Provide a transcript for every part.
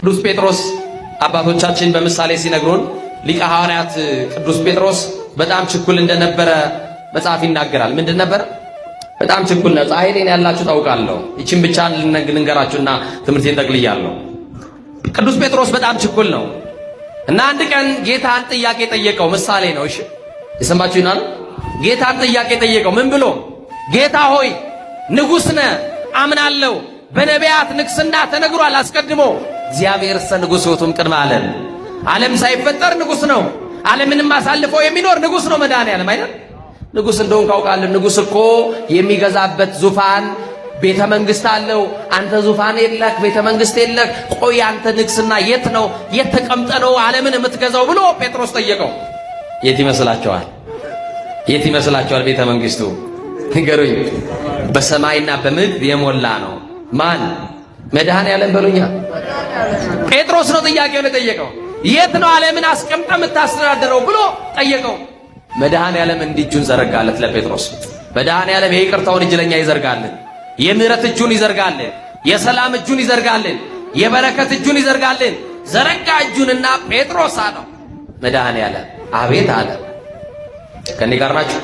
ቅዱስ ጴጥሮስ አባቶቻችን በምሳሌ ሲነግሩን ሊቀ ሐዋርያት ቅዱስ ጴጥሮስ በጣም ችኩል እንደነበረ መጽሐፍ ይናገራል። ምንድን ነበር? በጣም ችኩል ነው። ፀሐይ ላይ ያላችሁ ታውቃለሁ። ይችን ብቻ ልንገራችሁና ትምህርቴን ጠቅልያለሁ። ቅዱስ ጴጥሮስ በጣም ችኩል ነው እና አንድ ቀን ጌታን ጥያቄ ጠየቀው። ምሳሌ ነው። እሺ የሰማችሁ ይናል። ጌታን ጥያቄ ጠየቀው። ምን ብሎ? ጌታ ሆይ ንጉሥ ነህ አምናለሁ። በነቢያት ንግስና ተነግሯል አስቀድሞ። እግዚአብሔር ንጉሥ ውእቱም ቅድመ ዓለም ሳይፈጠር ንጉሥ ነው። ዓለምንም አሳልፎ የሚኖር ንጉሥ ነው መድኃኔዓለም አይደል? ንጉሥ እንደሆን ካውቃለሁ። ንጉሥ እኮ የሚገዛበት ዙፋን ቤተ መንግስት አለው። አንተ ዙፋን የለክ፣ ቤተ መንግስት የለክ። ቆይ አንተ ንግስና የት ነው? የት ተቀምጠ ነው ዓለምን የምትገዛው ብሎ ጴጥሮስ ጠየቀው። የት ይመስላችኋል? የት ይመስላችኋል ቤተ መንግስቱ? ንገሩኝ። በሰማይና በምድር የሞላ ነው። ማን? መድኃኔዓለም በሉኛ። ጴጥሮስ ነው ጥያቄውን የጠየቀው። የት ነው ዓለምን አስቀምጠ የምታስተዳድረው ብሎ ጠየቀው። መድኃኔዓለም እንዲህ እጁን ዘረጋለት ለጴጥሮስ። መድኃኔዓለም የይቅርታውን እጅ ለኛ ይዘርጋልን፣ የምህረት እጁን ይዘርጋልን፣ የሰላም እጁን ይዘርጋልን፣ የበረከት እጁን ይዘርጋልን። ዘረጋ እጁንና ጴጥሮስ አለው። መድኃኔዓለም አቤት አለ። ከኔ ጋር ናችሁ?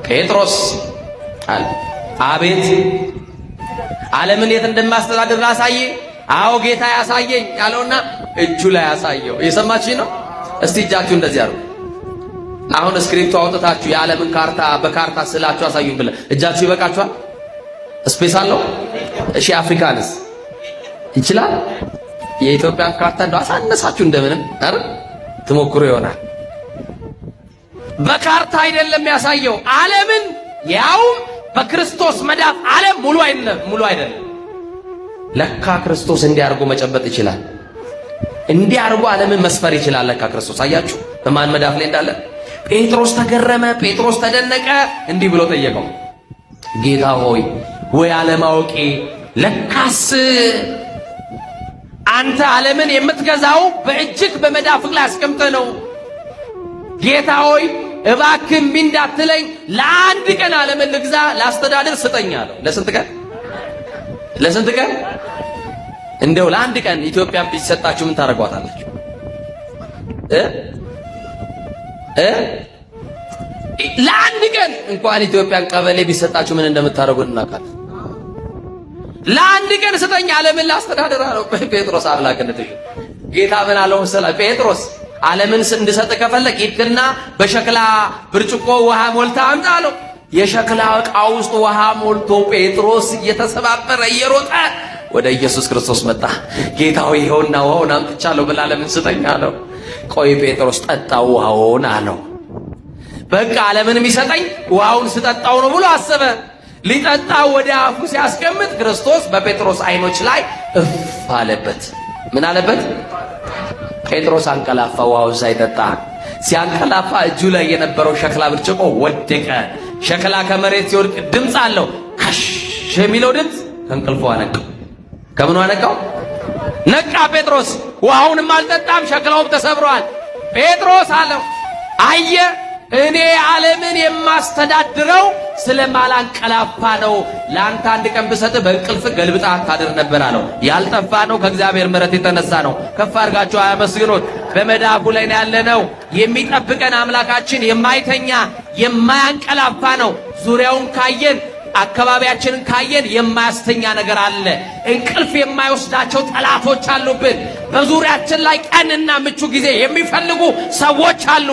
ጴጥሮስ አለ አቤት። ዓለምን የት እንደማስተዳድር ላሳየ? አዎ ጌታ ያሳየኝ ያለውና እጁ ላይ ያሳየው። የሰማችኝ ነው? እስቲ እጃችሁ እንደዚህ አድርጉ። አሁን እስክሪፕቱ አውጥታችሁ የዓለምን ካርታ በካርታ ስላችሁ አሳዩኝ ብለ እጃችሁ ይበቃችኋል? ስፔስ አለው? እሺ አፍሪካንስ ይችላል? የኢትዮጵያን ካርታ እንደው አሳነሳችሁ እንደምንም አይደል ትሞክሩ ይሆናል። በካርታ አይደለም ያሳየው ዓለምን፣ ያውም በክርስቶስ መዳፍ ዓለም ሙሉ አይደለም። ለካ ክርስቶስ እንዲያርጎ መጨበጥ ይችላል። እንዲያርጎ ዓለምን መስፈር ይችላል። ለካ ክርስቶስ አያችሁ በማን መዳፍ ላይ እንዳለ። ጴጥሮስ ተገረመ፣ ጴጥሮስ ተደነቀ። እንዲህ ብሎ ጠየቀው፣ ጌታ ሆይ ወይ አለማወቄ፣ ለካስ አንተ ዓለምን የምትገዛው በእጅግ በመዳፍህ ላይ አስቀምጠህ ነው። ጌታ ሆይ እባክህ እምቢ እንዳትለኝ፣ ለአንድ ቀን ዓለምን ልግዛ ላስተዳድር ስጠኝ አለው። ለስንት ቀን? ለስንት ቀን? እንደው ለአንድ ቀን ኢትዮጵያን ቢሰጣችሁ ምን ታደርጓታላችሁ? ለአንድ ቀን እንኳን ኢትዮጵያን ቀበሌ ቢሰጣችሁ ምን እንደምታደርጉ እናውቃለን። ለአንድ ቀን ስጠኝ ዓለምን ላስተዳድር አለው። ጴጥሮስ አምላክነትሽ ጌታ ምን አለው መሰለህ? ጴጥሮስ ዓለምን እንድሰጥ ከፈለክ ሂድና በሸክላ ብርጭቆ ውሃ ሞልታ አምጣ አለው። የሸክላ ዕቃ ውስጥ ውሃ ሞልቶ ጴጥሮስ እየተሰባበረ እየሮጠ ወደ ኢየሱስ ክርስቶስ መጣ። ጌታ ሆይ ይኸውና ውሃውን አምጥቻለሁ ብላ ዓለምን ስጠኝ አለው። ቆይ ጴጥሮስ ጠጣው ውሃውን አለው። በቃ ዓለምን የሚሰጠኝ ውሃውን ስጠጣው ነው ብሎ አሰበ። ሊጠጣው ወደ አፉ ሲያስቀምጥ ክርስቶስ በጴጥሮስ አይኖች ላይ እፍ አለበት። ምን አለበት? ጴጥሮስ አንቀላፋ። ውሃውን ሳይጠጣ ሲያንቀላፋ እጁ ላይ የነበረው ሸክላ ብርጭቆ ወደቀ። ሸክላ ከመሬት ሲወድቅ ድምፅ አለው። ከሽ የሚለው ድምፅ ከእንቅልፉ አነቃው። ከምኑ አነቃው? ነቃ ጴጥሮስ። ውሃውንም አልጠጣም፣ ሸክላውም ተሰብሯል። ጴጥሮስ አለው አየ እኔ ዓለምን የማስተዳድረው ስለማላንቀላፋ ነው። ለአንተ አንድ ቀን ብሰጥ በእንቅልፍ ገልብጣ ታድር ነበር አለው። ያልጠፋ ነው ከእግዚአብሔር ምሕረት የተነሳ ነው። ከፍ አድርጋችሁ አመስግኑት። በመዳፉ ላይ ያለነው የሚጠብቀን አምላካችን የማይተኛ የማያንቀላፋ ነው። ዙሪያውን ካየን አካባቢያችንን ካየን የማያስተኛ ነገር አለ። እንቅልፍ የማይወስዳቸው ጠላቶች አሉብን። በዙሪያችን ላይ ቀንና ምቹ ጊዜ የሚፈልጉ ሰዎች አሉ።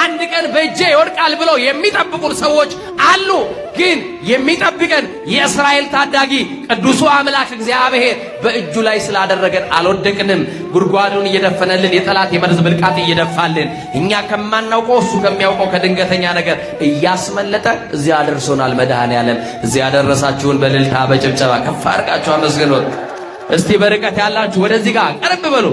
አንድ ቀን በእጄ ይወድቃል ብለው የሚጠብቁን ሰዎች አሉ። ግን የሚጠብቀን የእስራኤል ታዳጊ ቅዱሱ አምላክ እግዚአብሔር በእጁ ላይ ስላደረገን አልወደቅንም። ጉድጓዱን እየደፈነልን የጠላት የመርዝ ብልቃጥ እየደፋልን እኛ ከማናውቀው እሱ ከሚያውቀው ከድንገተኛ ነገር እያስመለጠ እዚያ አደርሶናል። መድኃኔዓለም እዚያ ያደረሳችሁን በእልልታ በጭብጨባ ከፍ አድርጋችሁ አመስግኑት። እስቲ በርቀት ያላችሁ ወደዚህ ጋር ቀርብ በሉ።